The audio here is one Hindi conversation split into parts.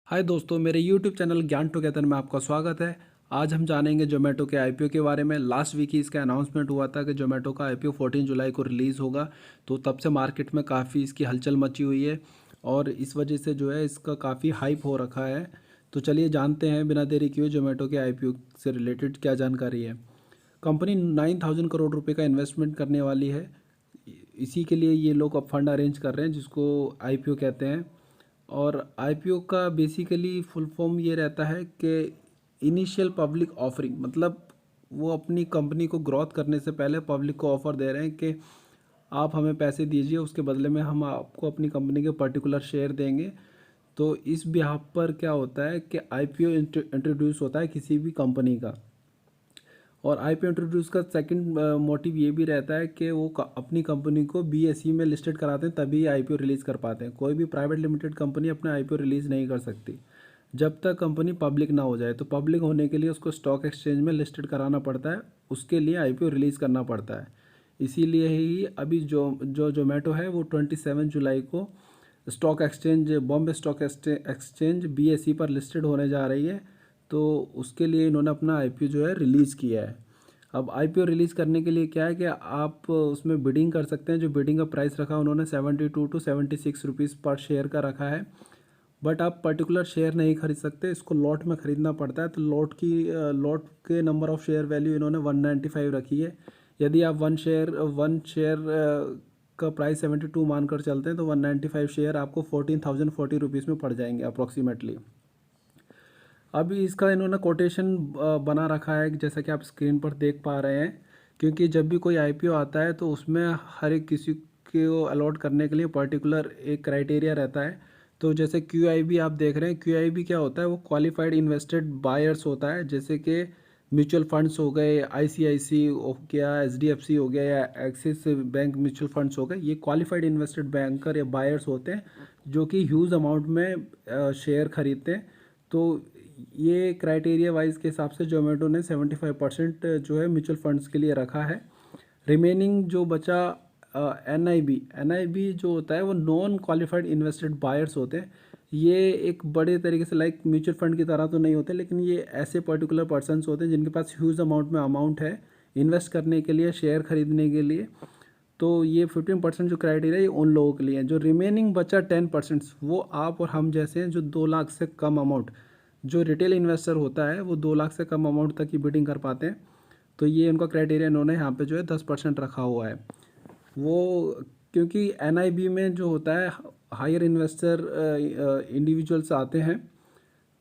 हाय दोस्तों, मेरे यूट्यूब चैनल ज्ञान टुगेदर में आपका स्वागत है। आज हम जानेंगे जोमेटो के आईपीओ के बारे में। लास्ट वीक ही इसका अनाउंसमेंट हुआ था कि जोमेटो का आईपीओ 14 जुलाई को रिलीज़ होगा। तो तब से मार्केट में काफ़ी इसकी हलचल मची हुई है और इस वजह से जो है इसका काफ़ी हाइप हो रखा है। तो चलिए जानते हैं बिना देरी किए जोमेटो के आईपीओ से रिलेटेड क्या जानकारी है। कंपनी 9,000 करोड़ रुपये का इन्वेस्टमेंट करने वाली है। इसी के लिए ये लोग अब फंड अरेंज कर रहे हैं जिसको आईपीओ कहते हैं। और आईपीओ का बेसिकली फुल फॉर्म ये रहता है कि इनिशियल पब्लिक ऑफरिंग, मतलब वो अपनी कंपनी को ग्रोथ करने से पहले पब्लिक को ऑफ़र दे रहे हैं कि आप हमें पैसे दीजिए, उसके बदले में हम आपको अपनी कंपनी के पर्टिकुलर शेयर देंगे। तो इस बिहाफ पर क्या होता है कि आईपीओ इंट्रोड्यूस होता है किसी भी कंपनी का। और आईपीओ इंट्रोड्यूस का सेकंड मोटिव ये भी रहता है कि वो अपनी कंपनी को बीएसई में लिस्टेड कराते हैं, तभी आईपीओ रिलीज़ कर पाते हैं। कोई भी प्राइवेट लिमिटेड कंपनी अपना आईपीओ रिलीज़ नहीं कर सकती जब तक कंपनी पब्लिक ना हो जाए। तो पब्लिक होने के लिए उसको स्टॉक एक्सचेंज में लिस्टेड कराना पड़ता है, उसके लिए आईपीओ रिलीज़ करना पड़ता है। इसीलिए ही अभी जो जोमेटो है वो 27 जुलाई को stock exchange, Bombay stock exchange BSE पर लिस्टेड होने जा रही है। तो उसके लिए इन्होंने अपना आईपीओ जो है रिलीज़ किया है। अब आईपीओ रिलीज़ करने के लिए क्या है कि आप उसमें बिडिंग कर सकते हैं। जो बिडिंग का प्राइस रखा उन्होंने 72 टू 76 रुपीज़ पर शेयर का रखा है। बट आप पर्टिकुलर शेयर नहीं खरीद सकते, इसको लॉट में ख़रीदना पड़ता है। तो लॉट के नंबर ऑफ़ शेयर वैल्यू इन्होंने 195 रखी है। यदि आप वन शेयर का प्राइस 72 मानकर चलते हैं तो 195 शेयर आपको 14,040 रुपीज़ में पड़ जाएंगे अप्रॉक्सीमेटली। अभी इसका इन्होंने कोटेशन बना रखा है जैसा कि आप स्क्रीन पर देख पा रहे हैं। क्योंकि जब भी कोई आईपीओ आता है तो उसमें हर एक किसी को अलॉट करने के लिए पर्टिकुलर एक क्राइटेरिया रहता है। तो जैसे क्यूआईबी आप देख रहे हैं, क्यूआईबी क्या होता है, वो क्वालिफाइड इन्वेस्टेड बायर्स होता है। जैसे कि म्यूचुअल फंड्स हो गए, आईसीआईसी हो गया, एचडीएफसी हो गया या एक्सिस बैंक म्यूचुअल फंड्स हो गए, ये क्वालिफाइड इन्वेस्टेड बैंकर या बायर्स होते हैं जो कि ह्यूज अमाउंट में शेयर खरीदते हैं। तो ये क्राइटेरिया वाइज के हिसाब से जोमेटो ने 75% जो है म्यूचुअल फंड्स के लिए रखा है। रिमेनिंग जो बचा एनआईबी जो होता है वो नॉन क्वालिफाइड इन्वेस्टेड बायर्स होते हैं। ये एक बड़े तरीके से लाइक म्यूचुअल फंड की तरह तो नहीं होते, लेकिन ये ऐसे पर्टिकुलर पर्सनस होते हैं जिनके पास ह्यूज अमाउंट है इन्वेस्ट करने के लिए, शेयर खरीदने के लिए। तो ये 15% जो क्राइटेरिया ये उन लोगों के लिए है। जो रिमेनिंग बचा 10% वो आप और हम जैसे हैं जो 2 लाख से कम अमाउंट, जो रिटेल इन्वेस्टर होता है वो 2 लाख से कम अमाउंट तक की बिडिंग कर पाते हैं। तो ये उनका क्राइटेरिया इन्होंने यहाँ पे जो है 10% रखा हुआ है। वो क्योंकि एनआईबी में जो होता है हायर इन्वेस्टर इंडिविजुअल्स आते हैं,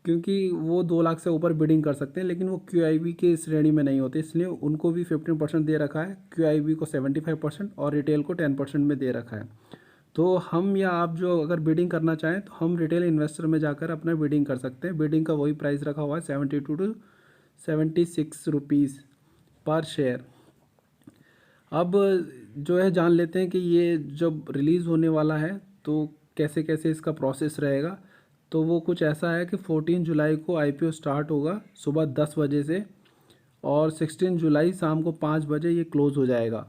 क्योंकि वो 2 लाख से ऊपर बिडिंग कर सकते हैं, लेकिन वो क्यूआईबी की श्रेणी में नहीं होते, इसलिए उनको भी 15% दे रखा है। क्यूआईबी को 75% और रिटेल को 10% में दे रखा है। तो हम या आप जो अगर बिडिंग करना चाहें तो हम रिटेल इन्वेस्टर में जाकर अपना बिडिंग कर सकते हैं। बिडिंग का वही प्राइस रखा हुआ है 72 टू 76 रुपीज़ पर शेयर। अब जो है जान लेते हैं कि ये जब रिलीज़ होने वाला है तो कैसे कैसे इसका प्रोसेस रहेगा। तो वो कुछ ऐसा है कि 14 जुलाई को आईपीओ स्टार्ट होगा सुबह 10 बजे से, और 16 जुलाई शाम को 5 बजे ये क्लोज़ हो जाएगा।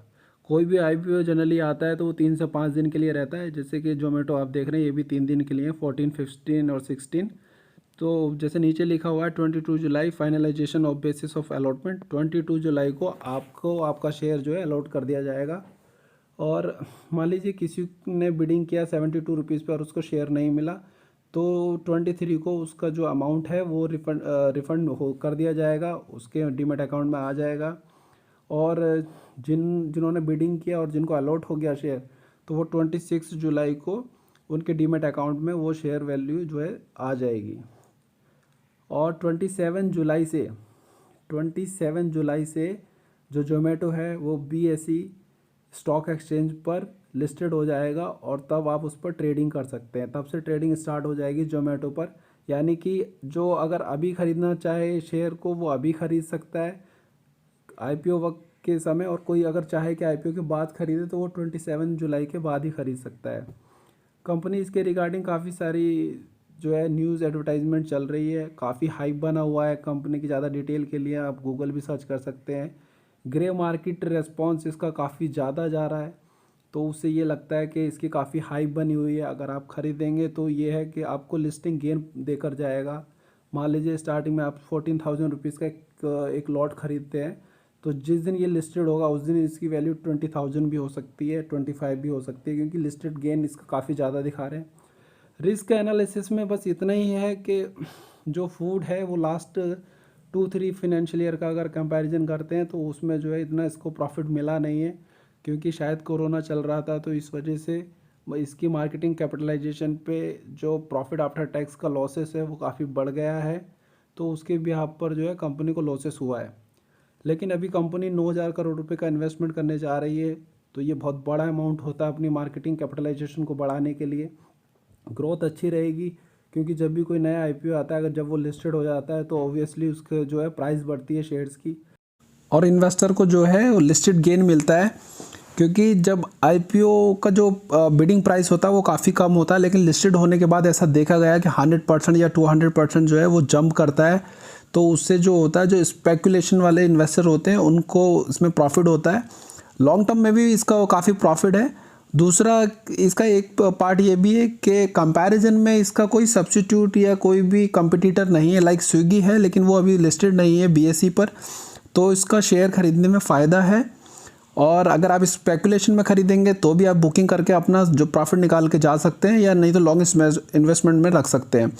कोई भी आईपीओ जनरली आता है तो वो 3 से 5 दिन के लिए रहता है। जैसे कि जोमेटो आप देख रहे हैं, ये भी 3 दिन के लिए, 14, 15 और 16। तो जैसे नीचे लिखा हुआ है 22 जुलाई finalisation of basis of allotment. 22 जुलाई को आपको आपका शेयर जो है अलॉट कर दिया जाएगा। और मान लीजिए किसी ने बिडिंग किया 72 रुपीज़ पर और उसको शेयर नहीं मिला, तो 23 को उसका जो अमाउंट है वो रिफ़ंड हो कर दिया जाएगा, उसके डीमैट अकाउंट में आ जाएगा। और जिन्होंने बिडिंग किया और जिनको अलॉट हो गया शेयर, तो वो 26 जुलाई को उनके डीमैट अकाउंट में वो शेयर वैल्यू जो है आ जाएगी। और 27 जुलाई से जो जोमेटो है वो बीएसई स्टॉक एक्सचेंज पर लिस्टेड हो जाएगा, और तब आप उस पर ट्रेडिंग कर सकते हैं। तब से ट्रेडिंग स्टार्ट हो जाएगी जोमेटो पर। यानी कि जो अगर अभी ख़रीदना चाहे शेयर को वो अभी ख़रीद सकता है आईपीओ वक्त के समय, और कोई अगर चाहे कि आईपीओ के बाद ख़रीदे तो वो 27 जुलाई के बाद ही ख़रीद सकता है। कंपनी इसके रिगार्डिंग काफ़ी सारी जो है न्यूज़ एडवर्टाइजमेंट चल रही है, काफ़ी हाइप बना हुआ है कंपनी की। ज़्यादा डिटेल के लिए आप गूगल भी सर्च कर सकते हैं। ग्रे मार्केट रेस्पॉन्स इसका काफ़ी ज़्यादा जा रहा है। तो उससे ये लगता है कि इसकी काफ़ी हाइप बनी हुई है। अगर आप ख़रीदेंगे तो ये है कि आपको लिस्टिंग गेन देकर जाएगा। मान लीजिए स्टार्टिंग में आप 14,000 रुपीज़ का एक लॉट ख़रीदते हैं, तो जिस दिन ये लिस्टेड होगा उस दिन इसकी वैल्यू 20,000 भी हो सकती है, 25 भी हो सकती है, क्योंकि लिस्टेड गेन इसका काफ़ी ज़्यादा दिखा रहे हैं। रिस्क एनालिसिस में बस इतना ही है कि जो फूड है वो लास्ट 2-3 फाइनेंशियल ईयर का अगर कंपैरिजन करते हैं तो उसमें जो है इतना इसको प्रॉफिट मिला नहीं है, क्योंकि शायद कोरोना चल रहा था, तो इस वजह से इसकी मार्केटिंग कैपिटलाइजेशन पे जो प्रॉफिट आफ्टर टैक्स का लॉसेस है वो काफ़ी बढ़ गया है, तो उसके बिहाफ पर जो है कंपनी को लॉसेस हुआ है। लेकिन अभी कंपनी 9,000 करोड़ रुपए का इन्वेस्टमेंट करने जा रही है, तो ये बहुत बड़ा अमाउंट होता है अपनी मार्केटिंग कैपिटलाइजेशन को बढ़ाने के लिए। ग्रोथ अच्छी रहेगी, क्योंकि जब भी कोई नया आईपीओ आता है, अगर जब वो लिस्टेड हो जाता है तो ऑब्वियसली उसके जो है प्राइस बढ़ती है शेयर्स की, और इन्वेस्टर को जो है वो लिस्टेड गेन मिलता है। क्योंकि जब आईपीओ का जो बिडिंग प्राइस होता है वो काफ़ी कम होता है, लेकिन लिस्टेड होने के बाद ऐसा देखा गया है कि 100% या 200% जो है वो जंप करता है। तो उससे जो होता है, जो स्पेकुलेशन वाले इन्वेस्टर होते हैं उनको इसमें प्रॉफिट होता है। लॉन्ग टर्म में भी इसका काफ़ी प्रॉफिट है। दूसरा, इसका एक पार्ट ये भी है कि कंपैरिजन में इसका कोई सब्स्टिट्यूट या कोई भी कंपटीटर नहीं है। लाइक स्विगी है, लेकिन वो अभी लिस्टेड नहीं है बीएसई पर, तो इसका शेयर खरीदने में फ़ायदा है। और अगर आप स्पेकुलेशन में खरीदेंगे तो भी आप बुकिंग करके अपना जो प्रॉफिट निकाल के जा सकते हैं, या नहीं तो लॉन्ग इन्वेस्टमेंट में रख सकते हैं।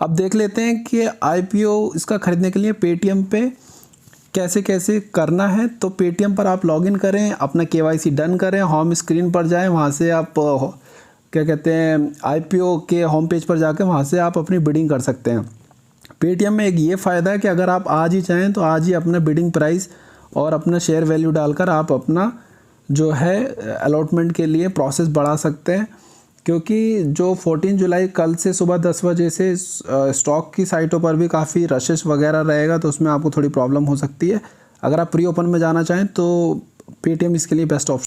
अब देख लेते हैं कि आईपीओ इसका खरीदने के लिए पेटीएम पे कैसे कैसे करना है। तो पेटीएम पर आप लॉगिन करें, अपना केवाईसी डन करें, होम स्क्रीन पर जाएं, वहाँ से आप क्या कहते हैं आईपीओ के होम पेज पर जाकर वहाँ से आप अपनी बिडिंग कर सकते हैं। पेटीएम में एक ये फ़ायदा है कि अगर आप आज ही चाहें तो आज ही अपना बिडिंग प्राइस और अपना शेयर वैल्यू डालकर आप अपना जो है अलॉटमेंट के लिए प्रोसेस बढ़ा सकते हैं। क्योंकि जो 14 जुलाई कल से सुबह 10 बजे से स्टॉक की साइटों पर भी काफ़ी रशेस वगैरह रहेगा, तो उसमें आपको थोड़ी प्रॉब्लम हो सकती है। अगर आप प्री ओपन में जाना चाहें तो पेटीएम इसके लिए बेस्ट ऑप्शन